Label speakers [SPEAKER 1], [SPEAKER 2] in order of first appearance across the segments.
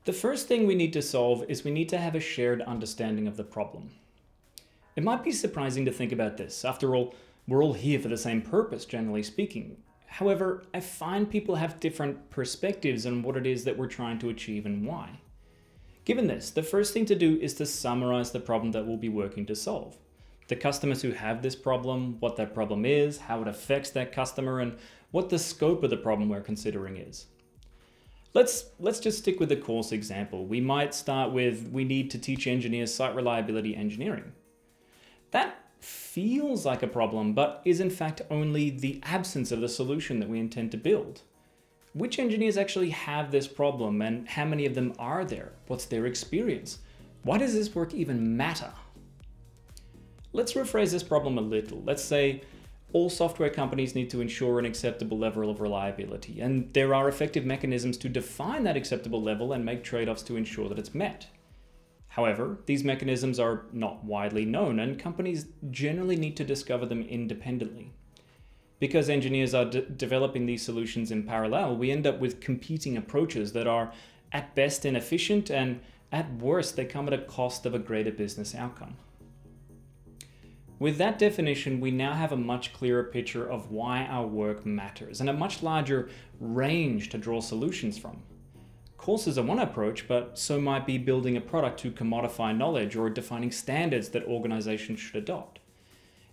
[SPEAKER 1] The first thing we need to solve is we need to have a shared understanding of the problem. It might be surprising to think about this. After all, we're all here for the same purpose, generally speaking. However, I find people have different perspectives on what it is that we're trying to achieve and why. Given this, the first thing to do is to summarize the problem that we'll be working to solve. The customers who have this problem, what that problem is, how it affects that customer, and what the scope of the problem we're considering is. Let's just stick with the course example. We might start with, we need to teach engineers site reliability engineering. That feels like a problem, but is in fact only the absence of the solution that we intend to build. Which engineers actually have this problem, and how many of them are there? What's their experience? Why does this work even matter? Let's rephrase this problem a little. Let's say all software companies need to ensure an acceptable level of reliability, and there are effective mechanisms to define that acceptable level and make trade-offs to ensure that it's met. However, these mechanisms are not widely known, and companies generally need to discover them independently. Because engineers are developing these solutions in parallel, we end up with competing approaches that are at best inefficient, and at worst they come at a cost of a greater business outcome. With that definition, we now have a much clearer picture of why our work matters and a much larger range to draw solutions from. Courses are one approach, but so might be building a product to commodify knowledge or defining standards that organizations should adopt.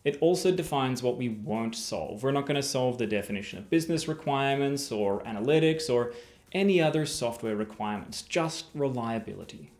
[SPEAKER 1] It also defines what we won't solve. We're not going to solve the definition of business requirements or analytics or any other software requirements, just reliability.